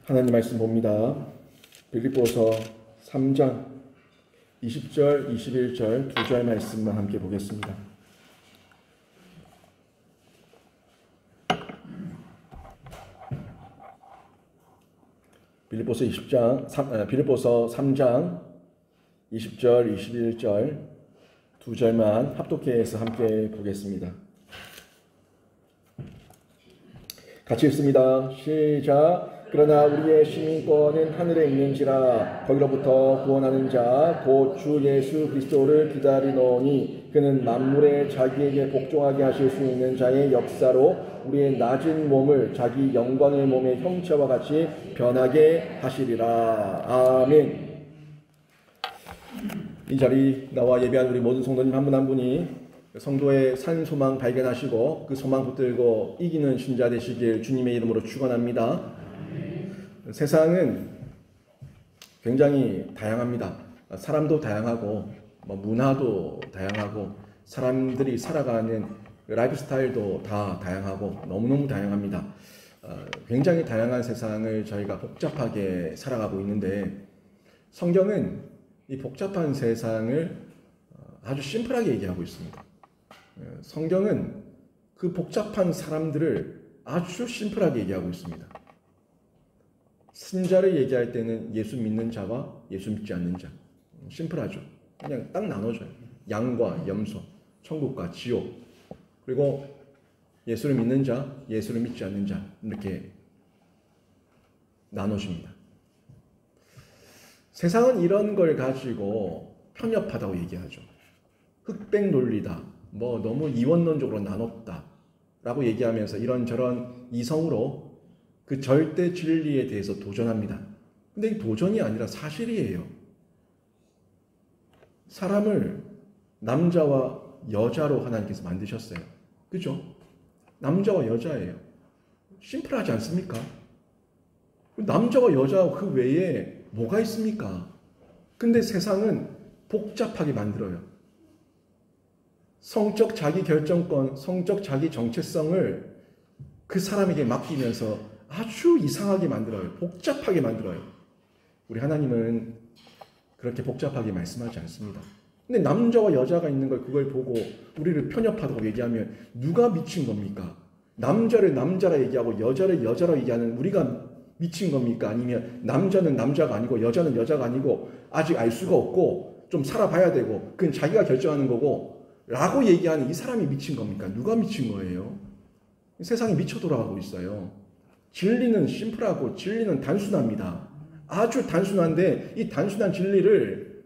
하나님 말씀 봅니다. 빌립보서 3장 20절, 21절 두 절 말씀만 함께 보겠습니다. 빌립보서 3장 20절, 21절 두 절만 합독해서 함께 보겠습니다. 같이 읽습니다. 시작. 그러나 우리의 시민권은 하늘에 있는지라 거기로부터 구원하는 자 곧 주 예수 그리스도를 기다리노니 그는 만물에 자기에게 복종하게 하실 수 있는 자의 역사로 우리의 낮은 몸을 자기 영광의 몸의 형체와 같이 변하게 하시리라. 아멘. 이 자리 나와 예배한 우리 모든 성도님 한 분 한 분이 성도의 산 소망 발견하시고 그 소망 붙들고 이기는 신자 되시길 주님의 이름으로 축원합니다. 세상은 굉장히 다양합니다. 사람도 다양하고 문화도 다양하고 사람들이 살아가는 라이프 스타일도 다 다양하고 너무너무 다양합니다. 굉장히 다양한 세상을 저희가 복잡하게 살아가고 있는데 성경은 이 복잡한 세상을 아주 심플하게 얘기하고 있습니다. 성경은 그 복잡한 사람들을 아주 심플하게 얘기하고 있습니다. 신자를 얘기할 때는 예수 믿는 자와 예수 믿지 않는 자. 심플하죠. 그냥 딱 나눠줘요. 양과 염소, 천국과 지옥. 그리고 예수를 믿는 자, 예수를 믿지 않는 자. 이렇게 나눠줍니다. 세상은 이런 걸 가지고 편협하다고 얘기하죠. 흑백 논리다. 너무 이원론적으로 나눴다. 라고 얘기하면서 이런저런 이성으로 그 절대 진리에 대해서 도전합니다. 근데 이 도전이 아니라 사실이에요. 사람을 남자와 여자로 하나님께서 만드셨어요. 그죠? 남자와 여자예요. 심플하지 않습니까? 남자와 여자 그 외에 뭐가 있습니까? 근데 세상은 복잡하게 만들어요. 성적 자기 결정권, 성적 자기 정체성을 그 사람에게 맡기면서 아주 이상하게 만들어요. 복잡하게 만들어요. 우리 하나님은 그렇게 복잡하게 말씀하지 않습니다. 근데 남자와 여자가 있는 걸 그걸 보고 우리를 편협하다고 얘기하면 누가 미친 겁니까? 남자를 남자라 얘기하고 여자를 여자라 얘기하는 우리가 미친 겁니까? 아니면 남자는 남자가 아니고 여자는 여자가 아니고 아직 알 수가 없고 좀 살아봐야 되고 그건 자기가 결정하는 거고 라고 얘기하는 이 사람이 미친 겁니까? 누가 미친 거예요? 세상이 미쳐 돌아가고 있어요. 진리는 심플하고 진리는 단순합니다. 아주 단순한데 이 단순한 진리를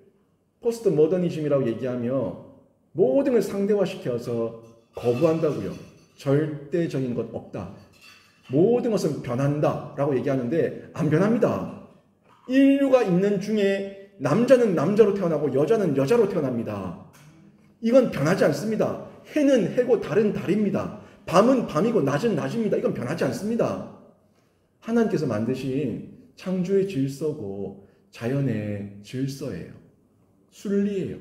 포스트 모더니즘이라고 얘기하며 모든 걸 상대화시켜서 거부한다고요. 절대적인 것 없다. 모든 것은 변한다 라고 얘기하는데 안 변합니다. 인류가 있는 중에 남자는 남자로 태어나고 여자는 여자로 태어납니다. 이건 변하지 않습니다. 해는 해고 달은 달입니다. 밤은 밤이고 낮은 낮입니다. 이건 변하지 않습니다. 하나님께서 만드신 창조의 질서고 자연의 질서예요. 순리예요.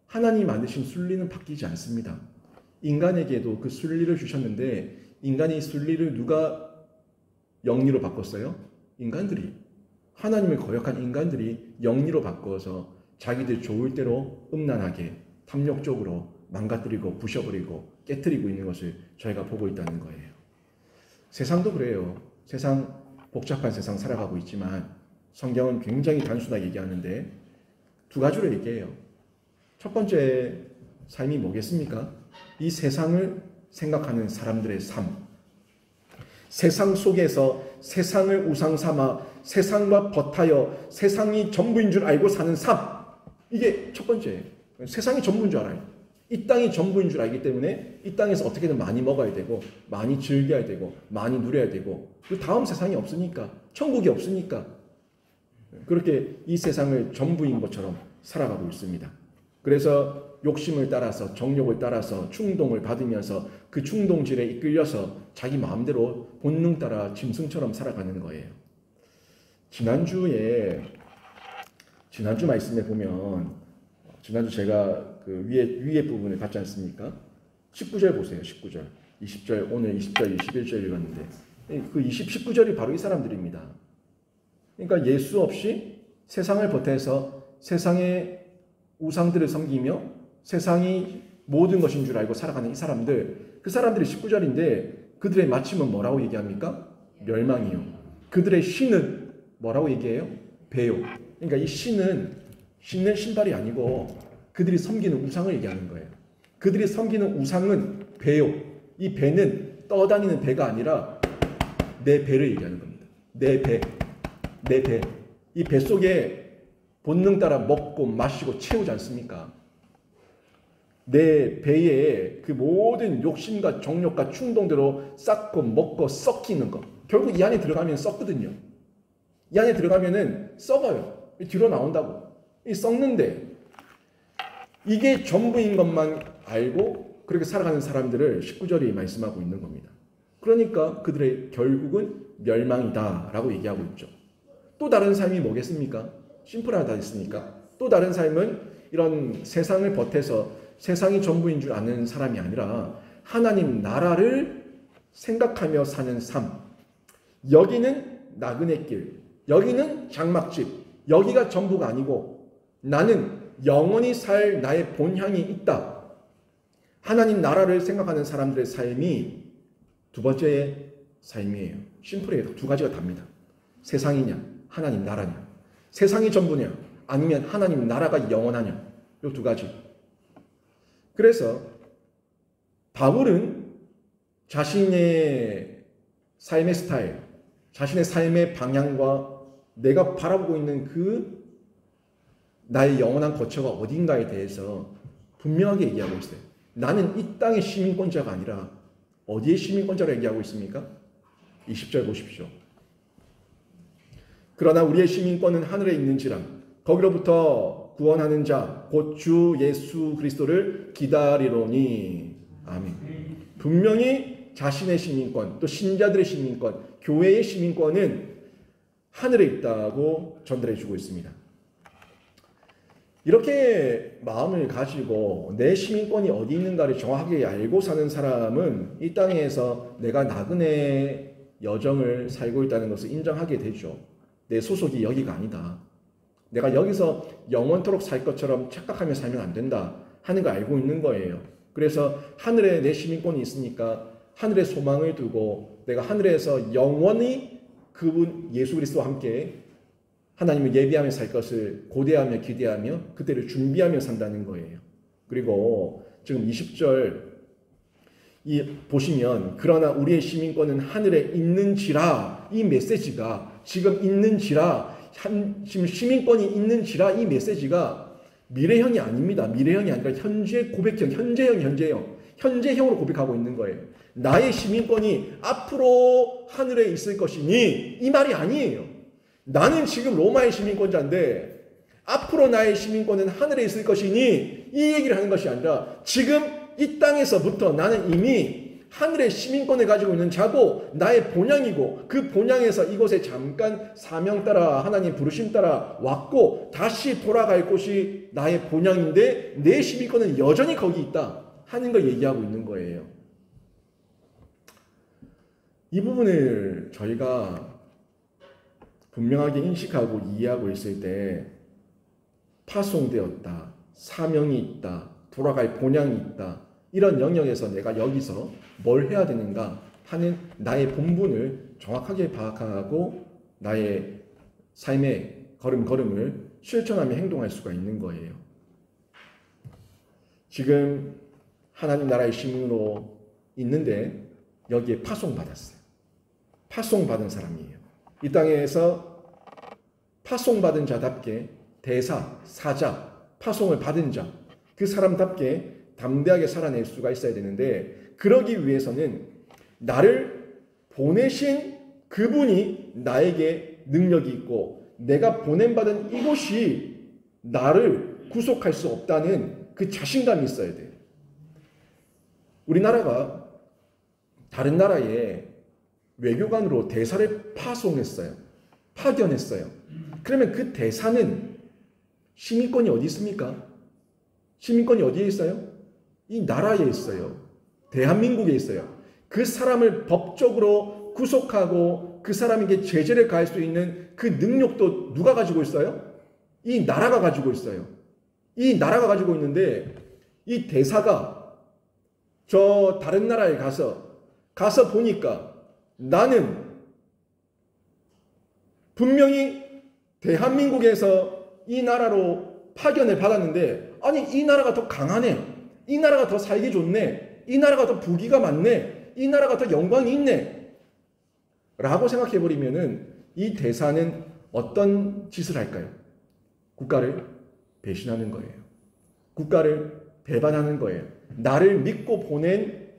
하나님이 만드신 순리는 바뀌지 않습니다. 인간에게도 그 순리를 주셨는데 인간이 순리를 누가 영리로 바꿨어요? 인간들이. 하나님을 거역한 인간들이 영리로 바꿔서 자기들 좋을 대로 음란하게 탐욕적으로 망가뜨리고 부셔버리고 깨뜨리고 있는 것을 저희가 보고 있다는 거예요. 세상도 그래요. 세상 복잡한 세상 살아가고 있지만 성경은 굉장히 단순하게 얘기하는데 두 가지로 얘기해요. 첫 번째 삶이 뭐겠습니까? 이 세상을 생각하는 사람들의 삶. 세상 속에서 세상을 우상 삼아 세상과 버타여 세상이 전부인 줄 알고 사는 삶. 이게 첫 번째예요. 세상이 전부인 줄 알아요. 이 땅이 전부인 줄 알기 때문에 이 땅에서 어떻게든 많이 먹어야 되고 많이 즐겨야 되고 많이 누려야 되고 그 다음 세상이 없으니까 천국이 없으니까 그렇게 이 세상을 전부인 것처럼 살아가고 있습니다. 그래서 욕심을 따라서 정욕을 따라서 충동을 받으면서 그 충동질에 이끌려서 자기 마음대로 본능 따라 짐승처럼 살아가는 거예요. 지난주 말씀에 보면 지난주 제가 그 위에 부분을 봤지 않습니까? 19절 보세요. 19절, 20절, 오늘 20절, 21절 읽었는데 그 19절이 바로 이 사람들입니다. 그러니까 예수 없이 세상을 보태서 세상의 우상들을 섬기며 세상이 모든 것인 줄 알고 살아가는 이 사람들, 그 사람들이 19절인데 그들의 마침은 뭐라고 얘기합니까? 멸망이요. 그들의 신은 뭐라고 얘기해요? 배요. 그러니까 이 신은 신는 신발이 아니고 그들이 섬기는 우상을 얘기하는 거예요. 그들이 섬기는 우상은 배요. 이 배는 떠다니는 배가 아니라 내 배를 얘기하는 겁니다. 내 배. 내 배. 이 배 속에 본능 따라 먹고 마시고 채우지 않습니까? 내 배에 그 모든 욕심과 정욕과 충동대로 쌓고 먹고 썩히는 것. 결국 이 안에 들어가면 썩거든요. 이 안에 들어가면은 썩어요. 뒤로 나온다고. 이 썩는데 이게 전부인 것만 알고 그렇게 살아가는 사람들을 19절이 말씀하고 있는 겁니다. 그러니까 그들의 결국은 멸망이다라고 얘기하고 있죠. 또 다른 삶이 뭐겠습니까? 심플하다 했으니까. 또 다른 삶은 이런 세상을 버텨서 세상이 전부인 줄 아는 사람이 아니라 하나님 나라를 생각하며 사는 삶. 여기는 나그네 길, 여기는 장막집, 여기가 전부가 아니고 나는 영원히 살 나의 본향이 있다. 하나님 나라를 생각하는 사람들의 삶이 두 번째 삶이에요. 심플해요. 두 가지가 답니다. 세상이냐, 하나님 나라냐. 세상이 전부냐, 아니면 하나님 나라가 영원하냐. 이 두 가지. 그래서 바울은 자신의 삶의 스타일, 자신의 삶의 방향과 내가 바라보고 있는 그 나의 영원한 거처가 어딘가에 대해서 분명하게 얘기하고 있어요. 나는 이 땅의 시민권자가 아니라 어디의 시민권자로 얘기하고 있습니까? 20절 보십시오. 그러나 우리의 시민권은 하늘에 있는지라 거기로부터 구원하는 자 곧 주 예수 그리스도를 기다리로니. 아멘. 분명히 자신의 시민권, 또 신자들의 시민권, 교회의 시민권은 하늘에 있다고 전달해 주고 있습니다. 이렇게 마음을 가지고 내 시민권이 어디 있는가를 정확하게 알고 사는 사람은 이 땅에서 내가 나그네 여정을 살고 있다는 것을 인정하게 되죠. 내 소속이 여기가 아니다. 내가 여기서 영원토록 살 것처럼 착각하며 살면 안 된다 하는 걸 알고 있는 거예요. 그래서 하늘에 내 시민권이 있으니까 하늘에 소망을 두고 내가 하늘에서 영원히 그분 예수 그리스도와 함께 하나님을 예비하며 살 것을 고대하며 기대하며 그때를 준비하며 산다는 거예요. 그리고 지금 20절 보시면 그러나 우리의 시민권은 하늘에 있는지라, 이 메시지가 지금 있는지라, 지금 시민권이 있는지라, 이 메시지가 미래형이 아닙니다. 미래형이 아니라 현재 고백형, 현재형으로 고백하고 있는 거예요. 나의 시민권이 앞으로 하늘에 있을 것이니, 이 말이 아니에요. 나는 지금 로마의 시민권자인데 앞으로 나의 시민권은 하늘에 있을 것이니, 이 얘기를 하는 것이 아니라 지금 이 땅에서부터 나는 이미 하늘의 시민권을 가지고 있는 자고 나의 본향이고 그 본향에서 이곳에 잠깐 사명 따라 하나님 부르심 따라 왔고 다시 돌아갈 곳이 나의 본향인데 내 시민권은 여전히 거기 있다 하는 걸 얘기하고 있는 거예요. 이 부분을 저희가 분명하게 인식하고 이해하고 있을 때 파송되었다, 사명이 있다, 돌아갈 본향이 있다, 이런 영역에서 내가 여기서 뭘 해야 되는가 하는 나의 본분을 정확하게 파악하고 나의 삶의 걸음걸음을 실천하며 행동할 수가 있는 거예요. 지금 하나님 나라의 시민으로 있는데 여기에 파송받았어요. 파송받은 사람이에요. 이 땅에서 파송받은 자답게 대사, 사자, 파송을 받은 자, 그 사람답게 담대하게 살아낼 수가 있어야 되는데 그러기 위해서는 나를 보내신 그분이 나에게 능력이 있고 내가 보냄받은 이곳이 나를 구속할 수 없다는 그 자신감이 있어야 돼요. 우리나라가 다른 나라에 외교관으로 대사를 파송했어요. 파견했어요. 그러면 그 대사는 시민권이 어디 있습니까? 시민권이 어디에 있어요? 이 나라에 있어요. 대한민국에 있어요. 그 사람을 법적으로 구속하고 그 사람에게 제재를 가할 수 있는 그 능력도 누가 가지고 있어요? 이 나라가 가지고 있어요. 이 나라가 가지고 있는데 이 대사가 저 다른 나라에 가서 보니까 나는 분명히 대한민국에서 이 나라로 파견을 받았는데 아니 이 나라가 더 강하네. 이 나라가 더 살기 좋네. 이 나라가 더 부귀가 많네. 이 나라가 더 영광이 있네. 라고 생각해버리면은 이 대사는 어떤 짓을 할까요? 국가를 배신하는 거예요. 국가를 배반하는 거예요. 나를 믿고 보낸,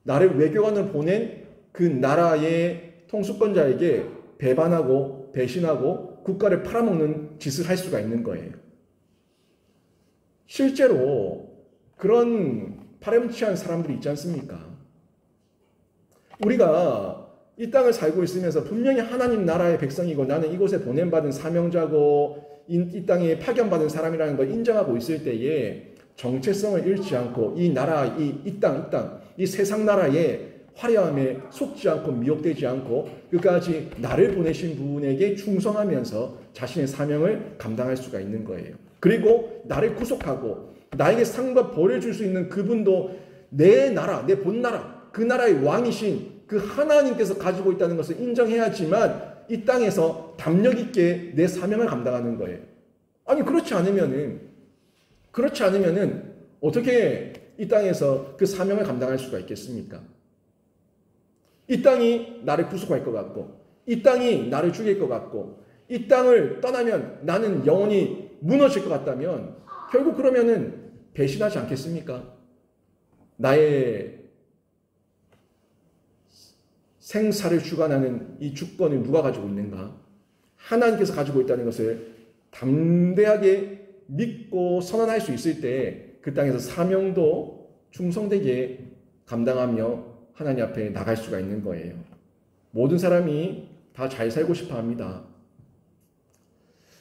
나를 외교관을 보낸 그 나라의 통수권자에게 배반하고 배신하고 국가를 팔아먹는 짓을 할 수가 있는 거예요. 실제로 그런 파렴치한 사람들이 있지 않습니까? 우리가 이 땅을 살고 있으면서 분명히 하나님 나라의 백성이고 나는 이곳에 보냄받은 사명자고 이 땅에 파견받은 사람이라는 걸 인정하고 있을 때에 정체성을 잃지 않고 이 나라, 이 땅, 이 세상 나라의 화려함에 속지 않고 미혹되지 않고 끝까지 나를 보내신 분에게 충성하면서 자신의 사명을 감당할 수가 있는 거예요. 그리고 나를 구속하고 나에게 상과 벌을 줄 수 있는 그분도 내 나라, 내 본나라, 그 나라의 왕이신 그 하나님께서 가지고 있다는 것을 인정해야지만 이 땅에서 담력 있게 내 사명을 감당하는 거예요. 아니 그렇지 않으면은 어떻게 이 땅에서 그 사명을 감당할 수가 있겠습니까? 이 땅이 나를 구속할 것 같고 이 땅이 나를 죽일 것 같고 이 땅을 떠나면 나는 영원히 무너질 것 같다면 결국 그러면은 배신하지 않겠습니까? 나의 생사를 주관하는 이 주권을 누가 가지고 있는가? 하나님께서 가지고 있다는 것을 담대하게 믿고 선언할 수 있을 때 그 땅에서 사명도 충성되게 감당하며 하나님 앞에 나갈 수가 있는 거예요. 모든 사람이 다 잘 살고 싶어 합니다.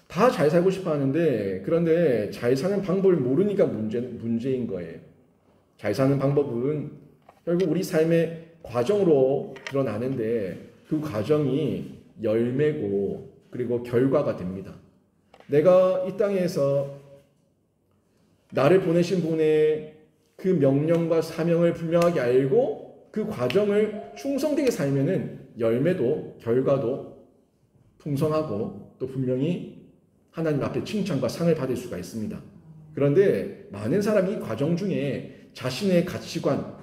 다 잘 살고 싶어 하는데 그런데 잘 사는 방법을 모르니까 문제인 거예요. 잘 사는 방법은 결국 우리 삶의 과정으로 드러나는데 그 과정이 열매고 그리고 결과가 됩니다. 내가 이 땅에서 나를 보내신 분의 그 명령과 사명을 분명하게 알고 그 과정을 충성되게 살면은 열매도 결과도 풍성하고 또 분명히 하나님 앞에 칭찬과 상을 받을 수가 있습니다. 그런데 많은 사람이 이 과정 중에 자신의 가치관,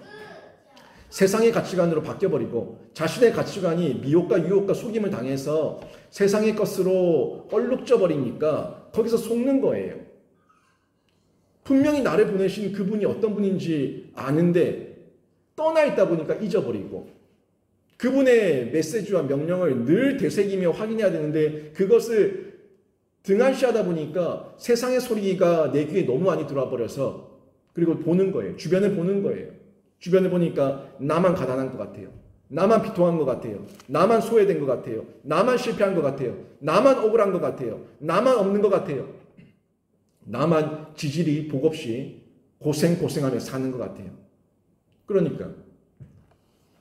세상의 가치관으로 바뀌어버리고 자신의 가치관이 미혹과 유혹과 속임을 당해서 세상의 것으로 얼룩져 버리니까 거기서 속는 거예요. 분명히 나를 보내신 그분이 어떤 분인지 아는데 떠나 있다 보니까 잊어버리고 그분의 메시지와 명령을 늘 되새기며 확인해야 되는데 그것을 등한시하다 보니까 세상의 소리가 내 귀에 너무 많이 들어와 버려서 그리고 보는 거예요. 주변을 보는 거예요. 주변을 보니까 나만 가난한 것 같아요. 나만 비통한 것 같아요. 나만 소외된 것 같아요. 나만 실패한 것 같아요. 나만 억울한 것 같아요. 나만 없는 것 같아요. 나만 지질이 복 없이 고생하며 사는 것 같아요. 그러니까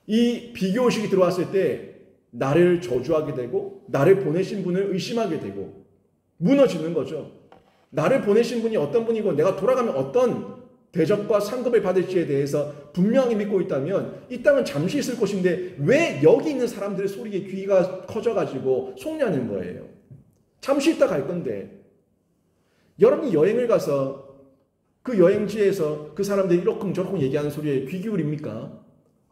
이 비교의식이 들어왔을 때 나를 저주하게 되고 나를 보내신 분을 의심하게 되고 무너지는 거죠. 나를 보내신 분이 어떤 분이고 내가 돌아가면 어떤 대접과 상급을 받을지에 대해서 분명히 믿고 있다면 이 땅은 잠시 있을 곳인데 왜 여기 있는 사람들의 소리에 귀가 커져가지고 속냐는 거예요. 잠시 있다 갈 건데 여러분이 여행을 가서 그 여행지에서 그 사람들이 이러쿵저러쿵 얘기하는 소리에 귀 기울입니까?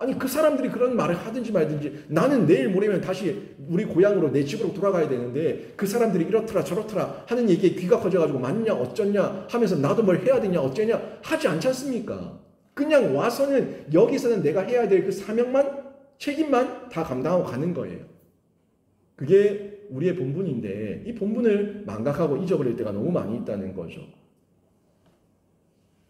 아니 그 사람들이 그런 말을 하든지 말든지 나는 내일 모레면 다시 우리 고향으로 내 집으로 돌아가야 되는데 그 사람들이 이렇더라 저렇더라 하는 얘기에 귀가 커져가지고 맞냐 어쩌냐 하면서 나도 뭘 해야 되냐 어쩌냐 하지 않지 않습니까? 그냥 와서는 여기서는 내가 해야 될 그 사명만 책임만 다 감당하고 가는 거예요. 그게 우리의 본분인데 이 본분을 망각하고 잊어버릴 때가 너무 많이 있다는 거죠.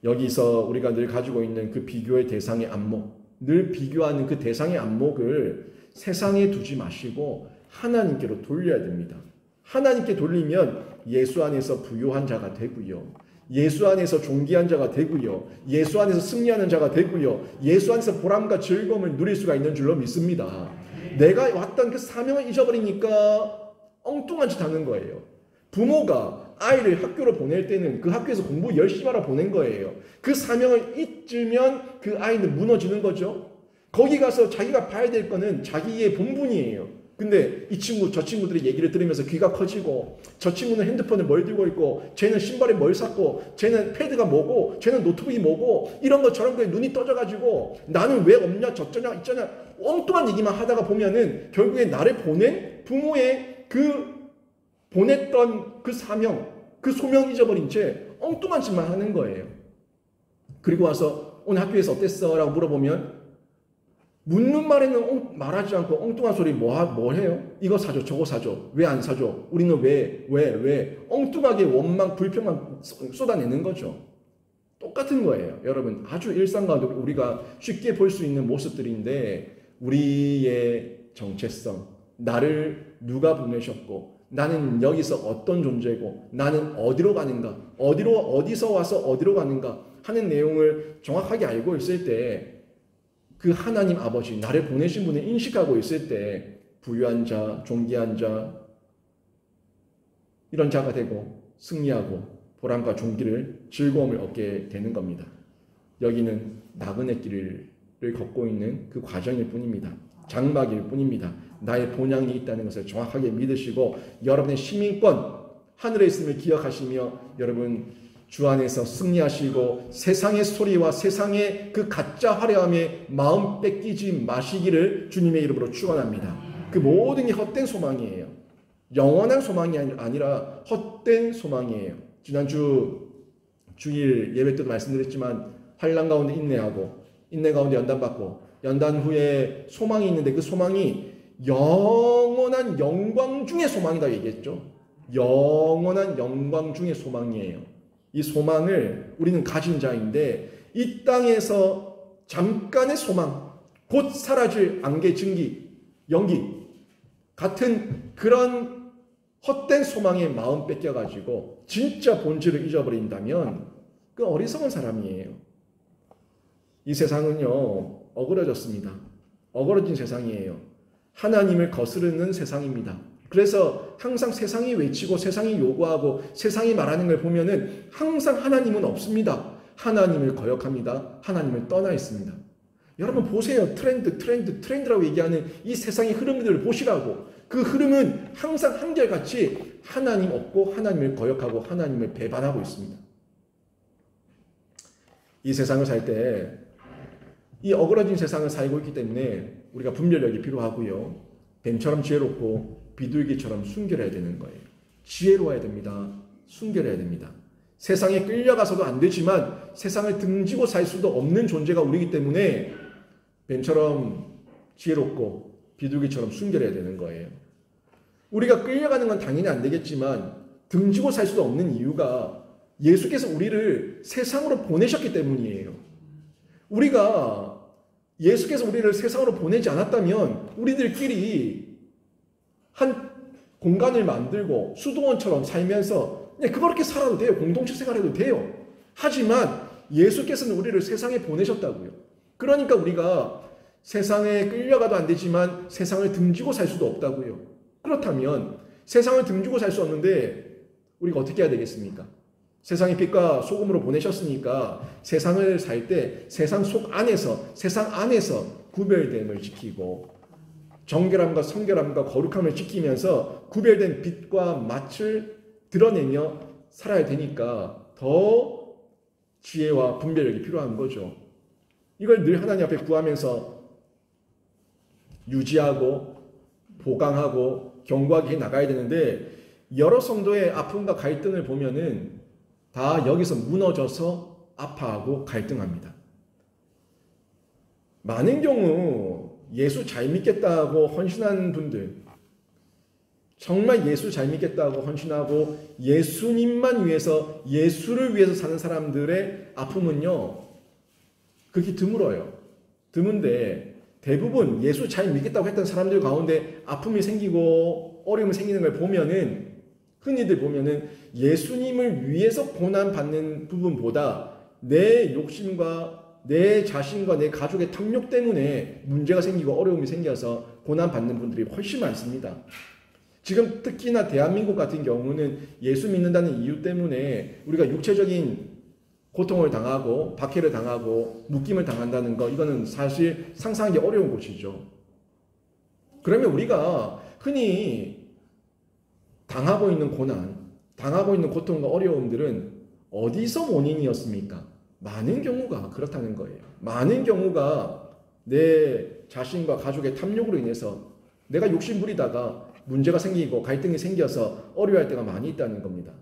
여기서 우리가 늘 가지고 있는 그 비교의 대상의 안목 늘 비교하는 그 대상의 안목을 세상에 두지 마시고 하나님께로 돌려야 됩니다. 하나님께 돌리면 예수 안에서 부요한 자가 되고요. 예수 안에서 존귀한 자가 되고요. 예수 안에서 승리하는 자가 되고요. 예수 안에서 보람과 즐거움을 누릴 수가 있는 줄로 믿습니다. 내가 왔던 그 사명을 잊어버리니까 엉뚱한 짓 하는 거예요. 부모가 아이를 학교로 보낼 때는 그 학교에서 공부 열심히 하라 보낸 거예요. 그 사명을 잊으면 그 아이는 무너지는 거죠. 거기 가서 자기가 봐야 될 거는 자기의 본분이에요. 근데 이 친구 저 친구들의 얘기를 들으면서 귀가 커지고, 저 친구는 핸드폰을 뭘 들고 있고, 쟤는 신발에 뭘 샀고, 쟤는 패드가 뭐고, 쟤는 노트북이 뭐고, 이런 것처럼 눈이 떠져가지고 나는 왜 없냐 저쩌냐 있잖아 엉뚱한 얘기만 하다가 보면은 결국에 나를 보낸 부모의 그 보냈던 그 사명, 그 소명 잊어버린 채 엉뚱한 짓만 하는 거예요. 그리고 와서 오늘 학교에서 어땠어? 라고 물어보면 묻는 말에는 말하지 않고 엉뚱한 소리 뭐 해요? 이거 사줘 저거 사줘 왜 안 사줘? 우리는 왜 엉뚱하게 원망 불평만 쏟아내는 거죠. 똑같은 거예요. 여러분 아주 일상 가운데 우리가 쉽게 볼 수 있는 모습들인데 우리의 정체성, 나를 누가 보내셨고 나는 여기서 어떤 존재고 나는 어디로 가는가, 어디서 와서 어디로 가는가 하는 내용을 정확하게 알고 있을 때 그 하나님 아버지, 나를 보내신 분을 인식하고 있을 때 부유한 자, 존귀한 자, 이런 자가 되고 승리하고 보람과 존귀를 즐거움을 얻게 되는 겁니다. 여기는 나그네 길을 걷고 있는 그 과정일 뿐입니다. 장막일 뿐입니다. 나의 본향이 있다는 것을 정확하게 믿으시고 여러분의 시민권, 하늘에 있음을 기억하시며 여러분 주 안에서 승리하시고 세상의 소리와 세상의 그 가짜 화려함에 마음 뺏기지 마시기를 주님의 이름으로 축원합니다. 그 모든 게 헛된 소망이에요. 영원한 소망이 아니라 헛된 소망이에요. 지난주 주일 예배 때도 말씀드렸지만 환난 가운데 인내하고 인내 가운데 연단받고 연단 후에 소망이 있는데 그 소망이 영원한 영광 중의 소망이다 얘기했죠. 영원한 영광 중의 소망이에요. 이 소망을 우리는 가진 자인데 이 땅에서 잠깐의 소망, 곧 사라질 안개, 증기, 연기 같은 그런 헛된 소망에 마음 뺏겨가지고 진짜 본질을 잊어버린다면 그 어리석은 사람이에요. 이 세상은요 어그러졌습니다. 어그러진 세상이에요. 하나님을 거스르는 세상입니다. 그래서 항상 세상이 외치고 세상이 요구하고 세상이 말하는 걸 보면은 항상 하나님은 없습니다. 하나님을 거역합니다. 하나님을 떠나 있습니다. 여러분 보세요. 트렌드라고 얘기하는 이 세상의 흐름들을 보시라고. 그 흐름은 항상 한결같이 하나님 없고 하나님을 거역하고 하나님을 배반하고 있습니다. 이 세상을 살 때 이 어그러진 세상을 살고 있기 때문에 우리가 분별력이 필요하고요. 뱀처럼 지혜롭고 비둘기처럼 순결해야 되는 거예요. 지혜로워야 됩니다. 순결해야 됩니다. 세상에 끌려가서도 안 되지만 세상을 등지고 살 수도 없는 존재가 우리이기 때문에 뱀처럼 지혜롭고 비둘기처럼 순결해야 되는 거예요. 우리가 끌려가는 건 당연히 안 되겠지만 등지고 살 수도 없는 이유가 예수께서 우리를 세상으로 보내셨기 때문이에요. 우리가 예수께서 우리를 세상으로 보내지 않았다면 우리들끼리 한 공간을 만들고 수도원처럼 살면서 그냥 그렇게 살아도 돼요. 공동체 생활해도 돼요. 하지만 예수께서는 우리를 세상에 보내셨다고요. 그러니까 우리가 세상에 끌려가도 안 되지만 세상을 등지고 살 수도 없다고요. 그렇다면 세상을 등지고 살 수 없는데 우리가 어떻게 해야 되겠습니까? 세상의 빛과 소금으로 보내셨으니까 세상을 살 때 세상 속 안에서 세상 안에서 구별됨을 지키고 정결함과 성결함과 거룩함을 지키면서 구별된 빛과 맛을 드러내며 살아야 되니까 더 지혜와 분별력이 필요한 거죠. 이걸 늘 하나님 앞에 구하면서 유지하고 보강하고 견고하게 나가야 되는데 여러 성도의 아픔과 갈등을 보면은 다 여기서 무너져서 아파하고 갈등합니다. 많은 경우 예수 잘 믿겠다고 헌신한 분들, 정말 예수 잘 믿겠다고 헌신하고 예수님만 위해서 예수를 위해서 사는 사람들의 아픔은요 그렇게 드물어요. 드문데 대부분 예수 잘 믿겠다고 했던 사람들 가운데 아픔이 생기고 어려움이 생기는 걸 보면은 흔히들 보면은 예수님을 위해서 고난받는 부분보다 내 욕심과 내 자신과 내 가족의 탐욕 때문에 문제가 생기고 어려움이 생겨서 고난받는 분들이 훨씬 많습니다. 지금 특히나 대한민국 같은 경우는 예수 믿는다는 이유 때문에 우리가 육체적인 고통을 당하고 박해를 당하고 묶임을 당한다는 거, 이거는 사실 상상하기 어려운 곳이죠. 그러면 우리가 흔히 당하고 있는 고난, 당하고 있는 고통과 어려움들은 어디서 원인이었습니까? 많은 경우가 그렇다는 거예요. 많은 경우가 내 자신과 가족의 탐욕으로 인해서 내가 욕심 부리다가 문제가 생기고 갈등이 생겨서 어려워할 때가 많이 있다는 겁니다.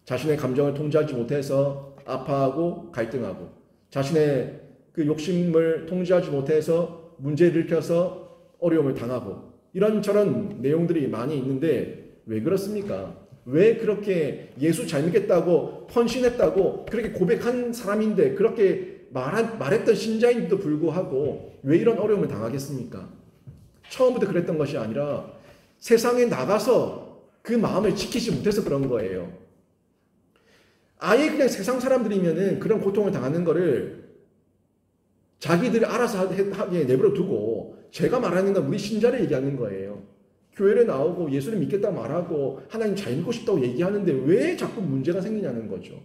자신의 감정을 통제하지 못해서 아파하고 갈등하고, 자신의 그 욕심을 통제하지 못해서 문제를 일으켜서 어려움을 당하고, 이런저런 내용들이 많이 있는데 왜 그렇습니까? 왜 그렇게 예수 잘 믿겠다고 헌신했다고 그렇게 고백한 사람인데, 그렇게 말했던 신자인데도 불구하고 왜 이런 어려움을 당하겠습니까? 처음부터 그랬던 것이 아니라 세상에 나가서 그 마음을 지키지 못해서 그런 거예요. 아예 그냥 세상 사람들이면은 그런 고통을 당하는 거를 자기들이 알아서 하게 내버려 두고, 제가 말하는 건 우리 신자를 얘기하는 거예요. 교회를 나오고 예수를 믿겠다고 말하고 하나님 잘 믿고 싶다고 얘기하는데 왜 자꾸 문제가 생기냐는 거죠.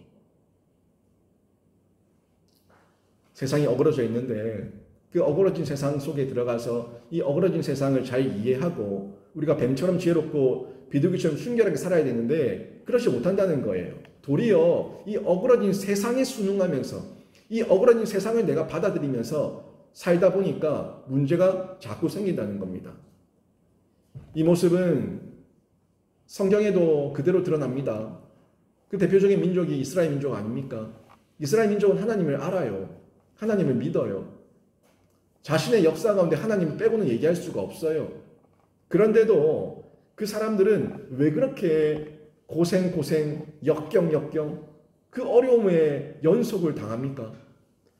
세상이 어그러져 있는데 그 어그러진 세상 속에 들어가서 이 어그러진 세상을 잘 이해하고 우리가 뱀처럼 지혜롭고 비둘기처럼 순결하게 살아야 되는데 그렇지 못한다는 거예요. 도리어 이 어그러진 세상에 순응하면서, 이 어그러진 세상을 내가 받아들이면서 살다 보니까 문제가 자꾸 생긴다는 겁니다. 이 모습은 성경에도 그대로 드러납니다. 그 대표적인 민족이 이스라엘 민족 아닙니까? 이스라엘 민족은 하나님을 알아요. 하나님을 믿어요. 자신의 역사 가운데 하나님을 빼고는 얘기할 수가 없어요. 그런데도 그 사람들은 왜 그렇게 고생, 역경, 그 어려움의 연속을 당합니까?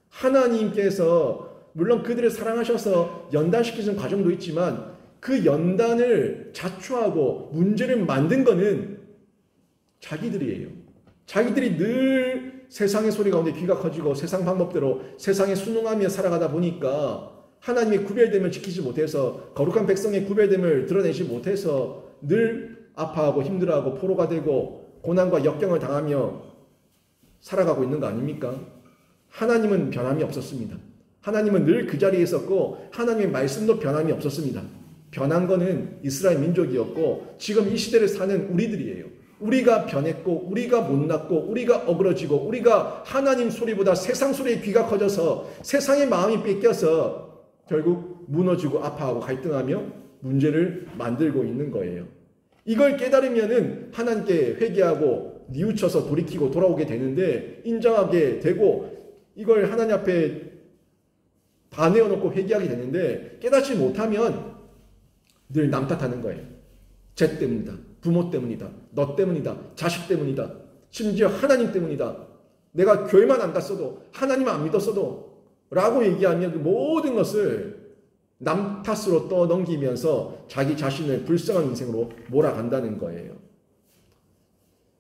하나님께서 물론 그들을 사랑하셔서 연단시키는 과정도 있지만 그 연단을 자초하고 문제를 만든 거는 자기들이에요. 자기들이 늘 세상의 소리 가운데 귀가 커지고 세상 방법대로 세상에 순응하며 살아가다 보니까 하나님의 구별됨을 지키지 못해서, 거룩한 백성의 구별됨을 드러내지 못해서 늘 아파하고 힘들어하고 포로가 되고 고난과 역경을 당하며 살아가고 있는 거 아닙니까? 하나님은 변함이 없었습니다. 하나님은 늘 그 자리에 있었고 하나님의 말씀도 변함이 없었습니다. 변한 거는 이스라엘 민족이었고 지금 이 시대를 사는 우리들이에요. 우리가 변했고 우리가 못났고 우리가 어그러지고 우리가 하나님 소리보다 세상 소리에 귀가 커져서 세상의 마음이 뺏겨서 결국 무너지고 아파하고 갈등하며 문제를 만들고 있는 거예요. 이걸 깨달으면은 하나님께 회개하고 뉘우쳐서 돌이키고 돌아오게 되는데, 인정하게 되고 이걸 하나님 앞에 다 내어놓고 회개하게 되는데, 깨닫지 못하면 늘 남 탓하는 거예요. 쟤 때문이다. 부모 때문이다. 너 때문이다. 자식 때문이다. 심지어 하나님 때문이다. 내가 교회만 안 갔어도, 하나님 안 믿었어도 라고 얘기하면 그 모든 것을 남 탓으로 떠넘기면서 자기 자신을 불쌍한 인생으로 몰아간다는 거예요.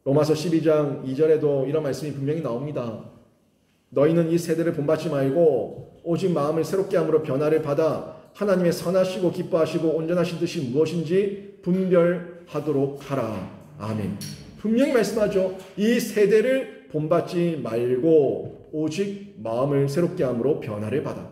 로마서 12장 2절에도 이런 말씀이 분명히 나옵니다. 너희는 이 세대를 본받지 말고 오직 마음을 새롭게 함으로 변화를 받아 하나님의 선하시고 기뻐하시고 온전하신 뜻이 무엇인지 분별하도록 하라. 아멘. 분명히 말씀하죠. 이 세대를 본받지 말고 오직 마음을 새롭게 함으로 변화를 받아.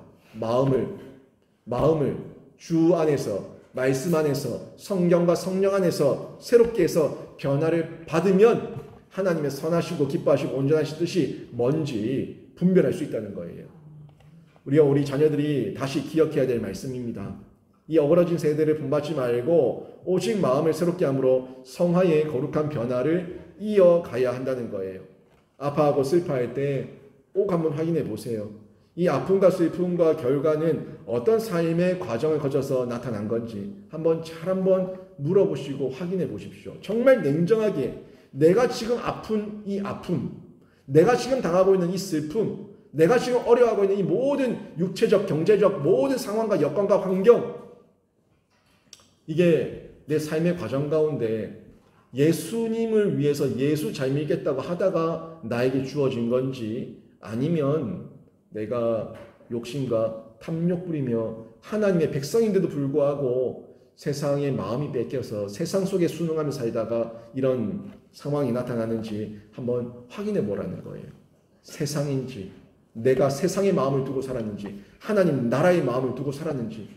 마음을 주 안에서, 말씀 안에서, 성경과 성령 안에서 새롭게 해서 변화를 받으면 하나님의 선하시고 기뻐하시고 온전하신 뜻이 뭔지 분별할 수 있다는 거예요. 우리 자녀들이 다시 기억해야 될 말씀입니다. 이 어그러진 세대를 본받지 말고 오직 마음을 새롭게 함으로 성화의 거룩한 변화를 이어가야 한다는 거예요. 아파하고 슬퍼할 때 꼭 한번 확인해 보세요. 이 아픔과 슬픔과 결과는 어떤 삶의 과정을 거쳐서 나타난 건지 한번 물어보시고 확인해 보십시오. 정말 냉정하게 내가 지금 아픈 이 아픔, 내가 지금 당하고 있는 이 슬픔, 내가 지금 어려워하고 있는 이 모든 육체적, 경제적 모든 상황과 여건과 환경, 이게 내 삶의 과정 가운데 예수님을 위해서 예수 잘 믿겠다고 하다가 나에게 주어진 건지, 아니면 내가 욕심과 탐욕 부리며 하나님의 백성인데도 불구하고 세상의 마음이 뺏겨서 세상 속에 순응하며 살다가 이런 상황이 나타나는지 한번 확인해 보라는 거예요. 세상인지, 내가 세상의 마음을 두고 살았는지, 하나님 나라의 마음을 두고 살았는지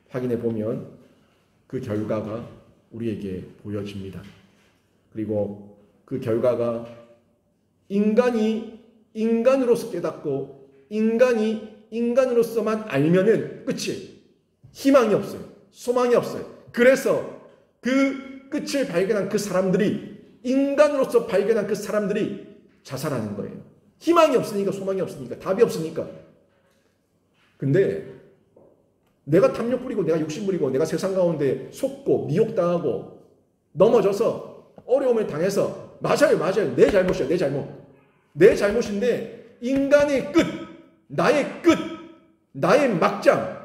확인해 보면 그 결과가 우리에게 보여집니다. 그리고 그 결과가 인간이 인간으로서 깨닫고 인간이 인간으로서만 알면은 끝이에요. 희망이 없어요. 소망이 없어요. 그래서 그 끝을 발견한 그 사람들이, 인간으로서 발견한 그 사람들이 자살하는 거예요. 희망이 없으니까, 소망이 없으니까, 답이 없으니까. 근데 내가 탐욕 부리고 내가 욕심 부리고 내가 세상 가운데 속고 미혹당하고 넘어져서 어려움을 당해서 맞아요. 내 잘못이야. 내 잘못인데 인간의 끝, 나의 막장,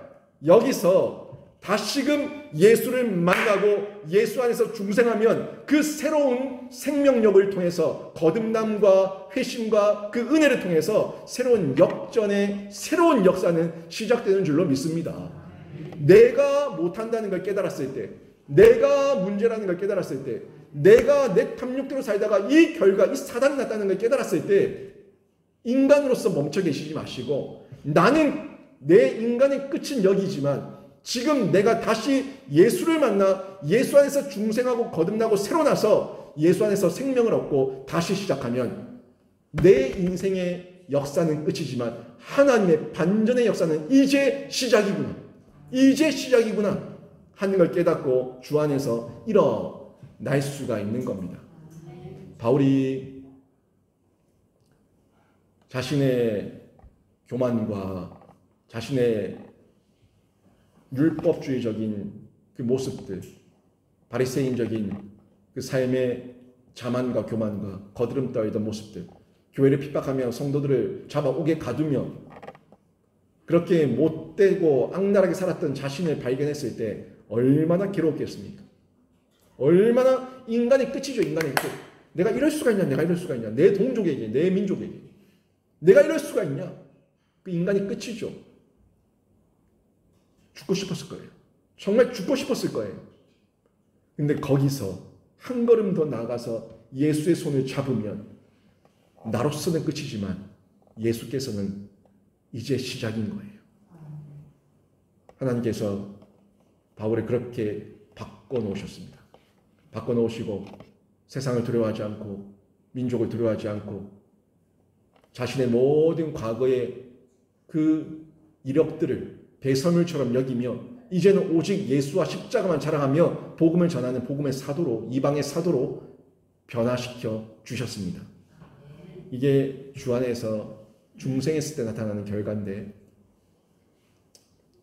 여기서 다시금 예수를 만나고 예수 안에서 중생하면 그 새로운 생명력을 통해서 거듭남과 회심과 그 은혜를 통해서 새로운 역전의 새로운 역사는 시작되는 줄로 믿습니다. 내가 못한다는 걸 깨달았을 때, 내가 문제라는 걸 깨달았을 때, 내가 내 탐욕대로 살다가 이 결과, 이 사단이 났다는 걸 깨달았을 때 인간으로서 멈춰 계시지 마시고, 나는 내 인간의 끝은 여기지만 지금 내가 다시 예수를 만나 예수 안에서 중생하고 거듭나고 새로 나서 예수 안에서 생명을 얻고 다시 시작하면 내 인생의 역사는 끝이지만 하나님의 반전의 역사는 이제 시작이구나 하는 걸 깨닫고 주 안에서 일어날 수가 있는 겁니다. 바울이 자신의 교만과 자신의 율법주의적인 그 모습들, 바리새인적인 그 삶의 자만과 교만과 거드름 떨던 모습들, 교회를 핍박하며 성도들을 잡아오게 가두며 그렇게 못되고 악랄하게 살았던 자신을 발견했을 때 얼마나 괴로웠겠습니까? 얼마나 인간의 끝이죠. 인간의 끝. 내가 이럴 수가 있냐? 내 동족에게, 내 민족에게 내가 이럴 수가 있냐? 그 인간의 끝이죠. 죽고 싶었을 거예요. 정말 죽고 싶었을 거예요. 근데 거기서 한 걸음 더 나아가서 예수의 손을 잡으면 나로서는 끝이지만 예수께서는 이제 시작인 거예요. 하나님께서 바울을 그렇게 바꿔놓으셨습니다. 바꿔놓으시고 세상을 두려워하지 않고 민족을 두려워하지 않고 자신의 모든 과거의 그 이력들을 배설물처럼 여기며 이제는 오직 예수와 십자가만 자랑하며 복음을 전하는 복음의 사도로, 이방의 사도로 변화시켜 주셨습니다. 이게 주 안에서 중생했을 때 나타나는 결과인데,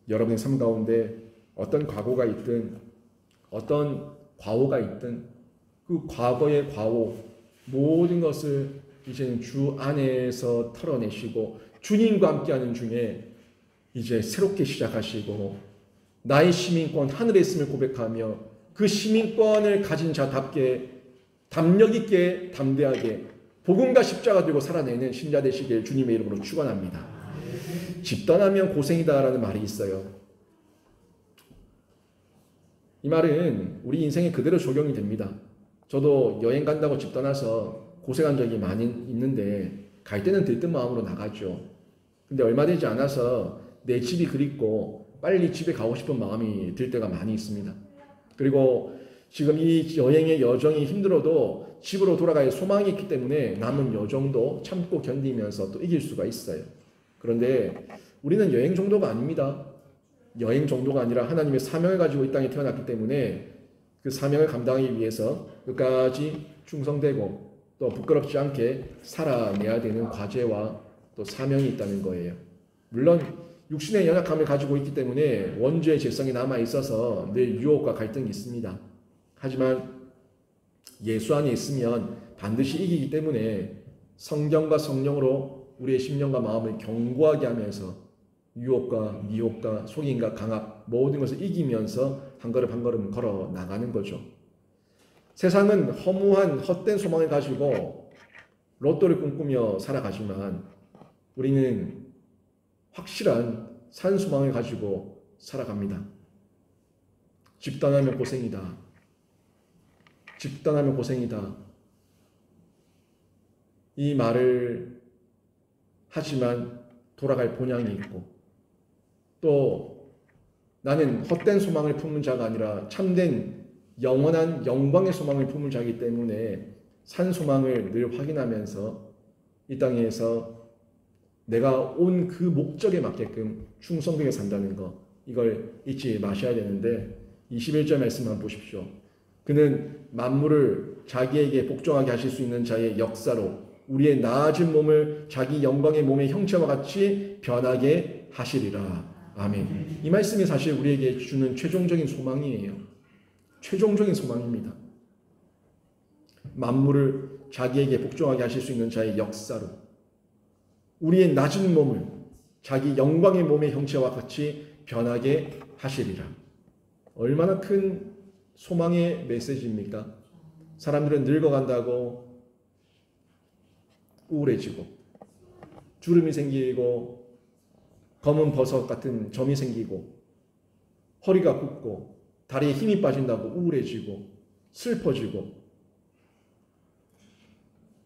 여러분의 삶 가운데 어떤 과거가 있든 어떤 과오가 있든 그 과거의 과오 모든 것을 이제는 주 안에서 털어내시고 주님과 함께하는 중에 이제 새롭게 시작하시고 나의 시민권 하늘에 있음을 고백하며 그 시민권을 가진 자답게 담력 있게 담대하게 복음과 십자가 들고 살아내는 신자 되시길 주님의 이름으로 축원합니다. 집 떠나면 고생이다라는 말이 있어요. 이 말은 우리 인생에 그대로 적용이 됩니다. 저도 여행 간다고 집 떠나서 고생한 적이 많이 있는데 갈 때는 들뜬 마음으로 나가죠. 근데 얼마 되지 않아서 내 집이 그립고 빨리 집에 가고 싶은 마음이 들 때가 많이 있습니다. 그리고 지금 이 여행의 여정이 힘들어도 집으로 돌아갈 소망이 있기 때문에 남은 여정도 참고 견디면서 또 이길 수가 있어요. 그런데 우리는 여행 정도가 아닙니다. 여행 정도가 아니라 하나님의 사명을 가지고 이 땅에 태어났기 때문에 그 사명을 감당하기 위해서 끝까지 충성되고 또 부끄럽지 않게 살아내야 되는 과제와 또 사명이 있다는 거예요. 물론 육신의 연약함을 가지고 있기 때문에 원죄의 죄성이 남아있어서 늘 유혹과 갈등이 있습니다. 하지만 예수 안에 있으면 반드시 이기기 때문에 성경과 성령으로 우리의 심령과 마음을 견고하게 하면서 유혹과 미혹과 속임과 강압 모든 것을 이기면서 한 걸음 한 걸음 걸어 나가는 거죠. 세상은 허무한 헛된 소망을 가지고 로또를 꿈꾸며 살아가지만 우리는 확실한 산 소망을 가지고 살아갑니다. 집단하면 고생이다. 집단하면 고생이다. 이 말을 하지만 돌아갈 본향이 있고, 또 나는 헛된 소망을 품은 자가 아니라 참된 영원한 영광의 소망을 품은 자이기 때문에 산 소망을 늘 확인하면서 이 땅에서 내가 온 그 목적에 맞게끔 충성되게 산다는 것, 이걸 잊지 마셔야 되는데 21절 말씀 한번 보십시오. 그는 만물을 자기에게 복종하게 하실 수 있는 자의 역사로 우리의 나아진 몸을 자기 영광의 몸의 형체와 같이 변하게 하시리라. 아멘. 이 말씀이 사실 우리에게 주는 최종적인 소망이에요. 최종적인 소망입니다. 만물을 자기에게 복종하게 하실 수 있는 자의 역사로 우리의 낮은 몸을 자기 영광의 몸의 형체와 같이 변하게 하시리라. 얼마나 큰 소망의 메시지입니까? 사람들은 늙어간다고 우울해지고 주름이 생기고 검은 버섯 같은 점이 생기고 허리가 굽고 다리에 힘이 빠진다고 우울해지고 슬퍼지고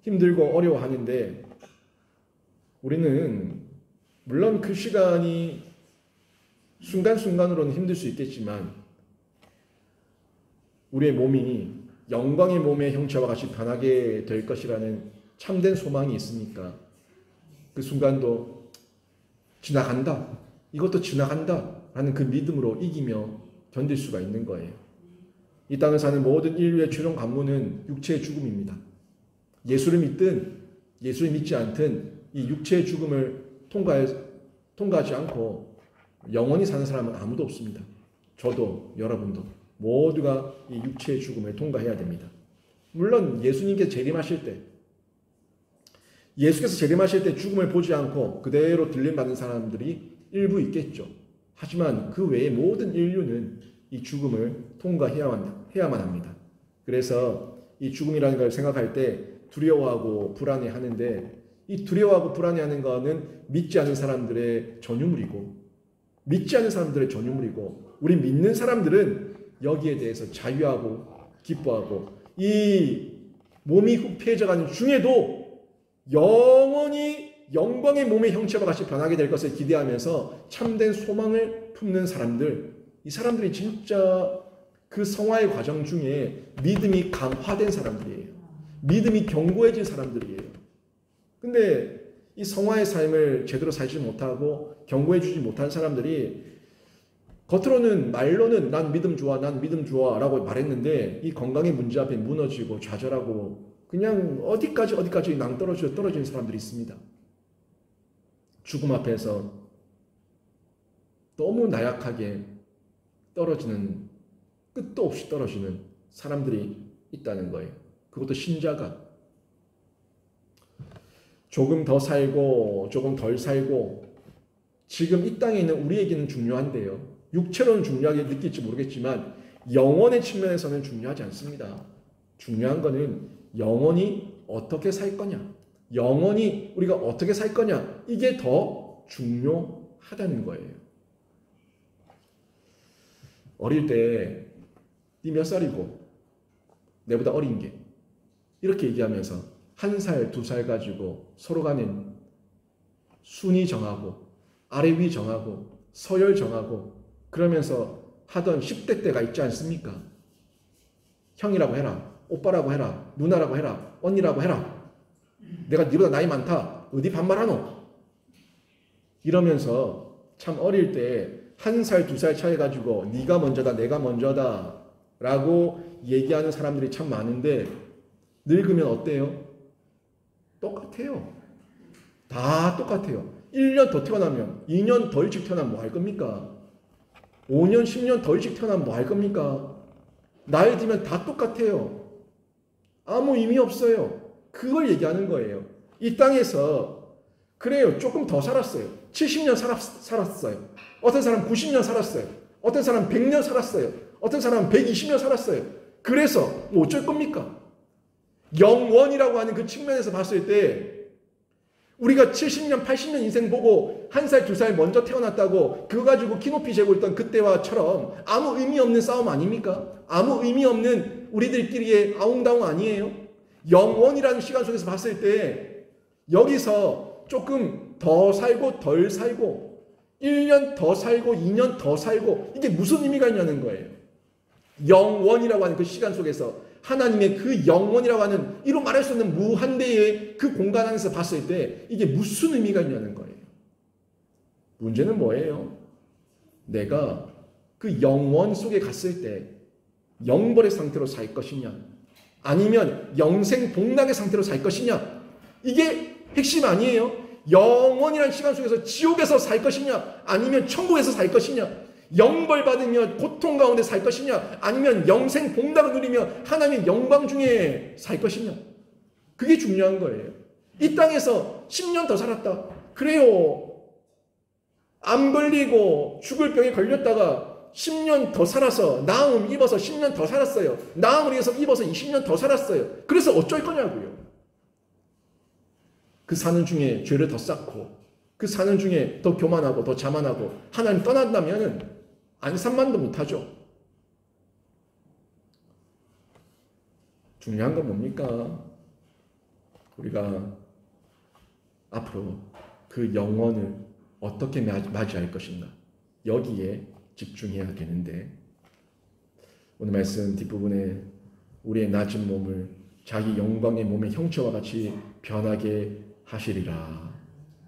힘들고 어려워하는데, 우리는 물론 그 시간이 순간순간으로는 힘들 수 있겠지만 우리의 몸이 영광의 몸의 형체와 같이 변하게 될 것이라는 참된 소망이 있으니까 그 순간도 지나간다, 이것도 지나간다 라는 그 믿음으로 이기며 견딜 수가 있는 거예요. 이 땅을 사는 모든 인류의 최종 관문은 육체의 죽음입니다. 예수를 믿든 예수를 믿지 않든 이 육체의 죽음을 통과하지 않고 영원히 사는 사람은 아무도 없습니다. 저도 여러분도 모두가 이 육체의 죽음을 통과해야 됩니다. 물론 예수님께서 재림하실 때, 예수께서 재림하실 때 죽음을 보지 않고 그대로 들림받은 사람들이 일부 있겠죠. 하지만 그 외의 모든 인류는 이 죽음을 통과해야만 합니다. 그래서 이 죽음이라는 걸 생각할 때 두려워하고 불안해하는데, 이 두려워하고 불안해하는 것은 믿지 않은 사람들의 전유물이고, 우리 믿는 사람들은 여기에 대해서 자유하고 기뻐하고 이 몸이 후패해져가는 중에도 영원히 영광의 몸의 형체와 같이 변하게 될 것을 기대하면서 참된 소망을 품는 사람들, 이 사람들이 진짜 그 성화의 과정 중에 믿음이 강화된 사람들이에요. 믿음이 견고해진 사람들이에요. 근데 이 성화의 삶을 제대로 살지 못하고 견고해지지 못한 사람들이 겉으로는 말로는 난 믿음 좋아 라고 말했는데 이 건강의 문제 앞에 무너지고 좌절하고 그냥 어디까지 낭떠러지는 사람들이 있습니다. 죽음 앞에서 너무 나약하게 떨어지는, 끝도 없이 떨어지는 사람들이 있다는 거예요. 그것도 신자가 조금 더 살고 조금 덜 살고, 지금 이 땅에 있는 우리에게는 중요한데요, 육체로는 중요하게 느낄지 모르겠지만 영혼의 측면에서는 중요하지 않습니다. 중요한 거는 영원히 어떻게 살 거냐, 영원히 우리가 어떻게 살 거냐, 이게 더 중요하다는 거예요. 어릴 때 니 몇 살이고 내보다 어린 게, 이렇게 얘기하면서 1살, 2살 가지고 서로 간에 순위 정하고 아래 위 정하고 서열 정하고 그러면서 하던 10대 때가 있지 않습니까? 형이라고 해라, 오빠라고 해라, 누나라고 해라, 언니라고 해라, 내가 니보다 나이 많다, 어디 반말하노? 이러면서 참 어릴 때 1살, 2살 차이 가지고 네가 먼저다, 내가 먼저다 라고 얘기하는 사람들이 참 많은데, 늙으면 어때요? 똑같아요. 다 똑같아요. 1년 더 태어나면, 2년 더 일찍 태어나면 뭐 할 겁니까? 5년, 10년 더 일찍 태어나면 뭐 할 겁니까? 나이 들면 다 똑같아요. 아무 의미 없어요. 그걸 얘기하는 거예요. 이 땅에서 그래요, 조금 더 살았어요. 70년 살았어요. 어떤 사람 90년 살았어요. 어떤 사람 100년 살았어요. 어떤 사람 120년 살았어요. 그래서 뭐 어쩔 겁니까? 영원이라고 하는 그 측면에서 봤을 때 우리가 70년, 80년 인생 보고 1살, 2살 먼저 태어났다고 그거 가지고 키높이 재고 있던 그때와처럼 아무 의미 없는 싸움 아닙니까? 아무 의미 없는 우리들끼리의 아웅다웅 아니에요? 영원이라는 시간 속에서 봤을 때 여기서 조금 더 살고 덜 살고 1년 더 살고 2년 더 살고 이게 무슨 의미가 있냐는 거예요. 영원이라고 하는 그 시간 속에서 하나님의 그 영원이라고 하는 이로 말할 수 없는 무한대의 그 공간 안에서 봤을 때 이게 무슨 의미가 있냐는 거예요. 문제는 뭐예요? 내가 그 영원 속에 갔을 때 영벌의 상태로 살 것이냐 아니면 영생 복락의 상태로 살 것이냐 이게 핵심 아니에요? 영원이라는 시간 속에서 지옥에서 살 것이냐 아니면 천국에서 살 것이냐 영벌 받으며 고통 가운데 살 것이냐 아니면 영생 복락을 누리며 하나님의 영광 중에 살 것이냐 그게 중요한 거예요. 이 땅에서 10년 더 살았다. 그래요. 암 걸리고 죽을 병에 걸렸다가 10년 더 살아서 나음 입어서 10년 더 살았어요. 나음을 위해서 입어서 20년 더 살았어요. 그래서 어쩔 거냐고요. 그 사는 중에 죄를 더 쌓고 그 사는 중에 더 교만하고 더 자만하고 하나님 떠난다면 안산만도 못하죠. 중요한 건 뭡니까? 우리가 앞으로 그 영원을 어떻게 맞이할 것인가 여기에 집중해야 되는데 오늘 말씀 뒷부분에 우리의 낮은 몸을 자기 영광의 몸의 형체와 같이 변하게 하시리라.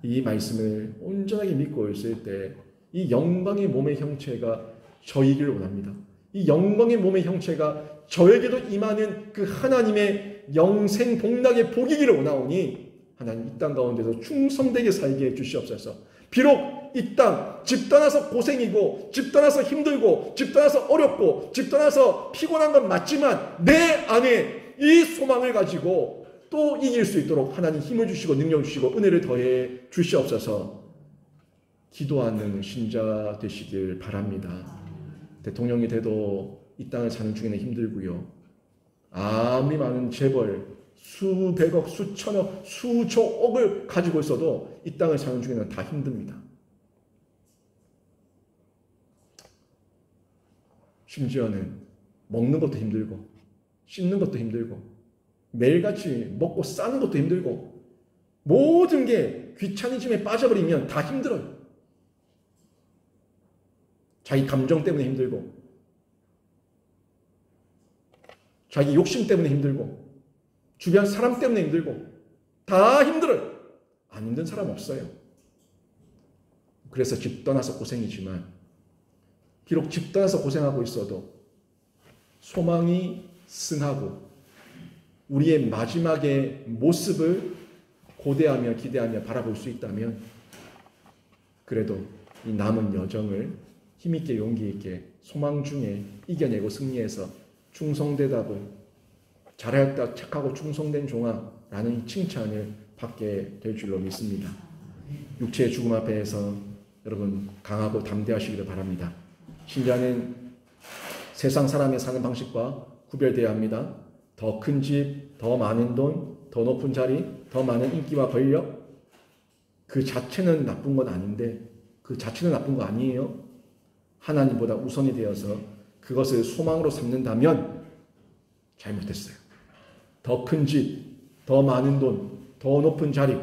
이 말씀을 온전하게 믿고 있을 때 이 영광의 몸의 형체가 저이기를 원합니다. 이 영광의 몸의 형체가 저에게도 임하는 그 하나님의 영생 복락의 복이기를 원하오니 하나님 이 땅 가운데서 충성되게 살게 해주시옵소서. 비록 이 땅 집 떠나서 고생이고 집 떠나서 힘들고 집 떠나서 어렵고 집 떠나서 피곤한 건 맞지만 내 안에 이 소망을 가지고 또 이길 수 있도록 하나님 힘을 주시고 능력 주시고 은혜를 더해 주시옵소서. 기도하는 신자 되시길 바랍니다. 대통령이 돼도 이 땅을 사는 중에는 힘들고요. 아무리 많은 재벌 수백억, 수천억, 수조억을 가지고 있어도 이 땅을 사는 중에는 다 힘듭니다. 심지어는 먹는 것도 힘들고 씻는 것도 힘들고 매일같이 먹고 싸는 것도 힘들고 모든 게 귀차니즘에 빠져버리면 다 힘들어요. 자기 감정 때문에 힘들고 자기 욕심 때문에 힘들고 주변 사람 때문에 힘들고 다 힘들어요. 안 힘든 사람 없어요. 그래서 집 떠나서 고생이지만 비록 집 떠나서 고생하고 있어도 소망이 승하고 우리의 마지막의 모습을 고대하며 기대하며 바라볼 수 있다면 그래도 이 남은 여정을 힘있게 용기있게 소망 중에 이겨내고 승리해서 충성되다고 잘하였다 착하고 충성된 종아 라는 칭찬을 받게 될 줄로 믿습니다. 육체의 죽음 앞에서 여러분 강하고 담대하시기를 바랍니다. 신자는 세상 사람의 사는 방식과 구별되어야 합니다. 더 큰 집, 더 많은 돈, 더 높은 자리, 더 많은 인기와 권력 그 자체는 나쁜 건 아닌데 그 자체는 나쁜 거 아니에요. 하나님보다 우선이 되어서 그것을 소망으로 삼는다면 잘못했어요. 더 큰 집, 더 많은 돈, 더 높은 자리,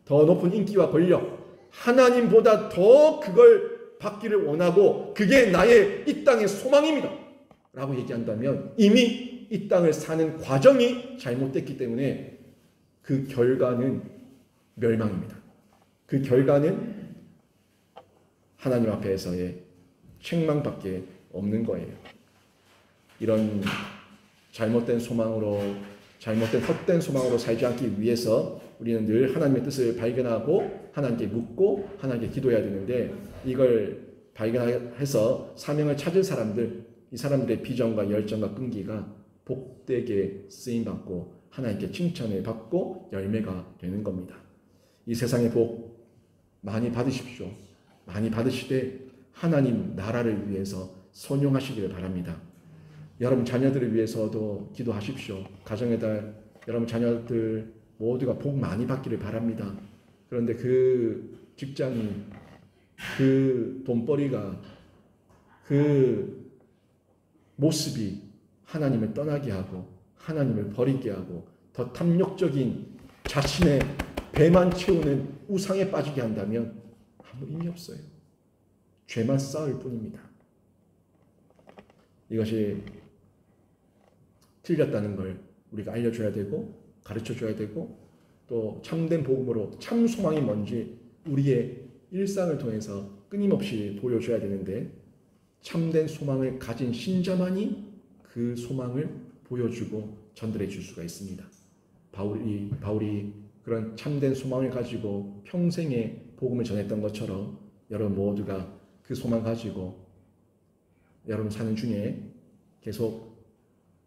더 높은 인기와 권력 하나님보다 더 그걸 받기를 원하고 그게 나의 이 땅의 소망입니다 라고 얘기한다면 이미 이 땅을 사는 과정이 잘못됐기 때문에 그 결과는 멸망입니다. 그 결과는 하나님 앞에서의 책망밖에 없는 거예요. 이런 잘못된 소망으로 잘못된 헛된 소망으로 살지 않기 위해서 우리는 늘 하나님의 뜻을 발견하고 하나님께 묻고 하나님께 기도해야 되는데 이걸 발견해서 사명을 찾을 사람들 이 사람들의 비전과 열정과 끈기가 복되게 쓰임받고 하나님께 칭찬을 받고 열매가 되는 겁니다. 이 세상의 복 많이 받으십시오. 많이 받으시되 하나님 나라를 위해서 선용하시기를 바랍니다. 여러분 자녀들을 위해서도 기도하십시오. 가정의 달 여러분 자녀들 모두가 복 많이 받기를 바랍니다. 그런데 그 직장이, 그 돈벌이가, 그 모습이 하나님을 떠나게 하고 하나님을 버리게 하고 더 탐욕적인 자신의 배만 채우는 우상에 빠지게 한다면 아무 의미 없어요. 죄만 쌓을 뿐입니다. 이것이 틀렸다는 걸 우리가 알려줘야 되고 가르쳐줘야 되고 또 참된 복음으로 참 소망이 뭔지 우리의 일상을 통해서 끊임없이 보여줘야 되는데 참된 소망을 가진 신자만이 그 소망을 보여주고 전달해 줄 수가 있습니다. 바울이 그런 참된 소망을 가지고 평생에 복음을 전했던 것처럼 여러분 모두가 그 소망 가지고 여러분 사는 중에 계속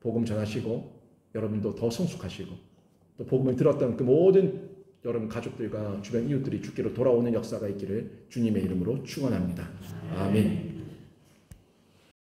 복음 전하시고 여러분도 더 성숙하시고 또 복음을 들었던 그 모든 여러분 가족들과 주변 이웃들이 주께로 돌아오는 역사가 있기를 주님의 이름으로 축원합니다. 아멘.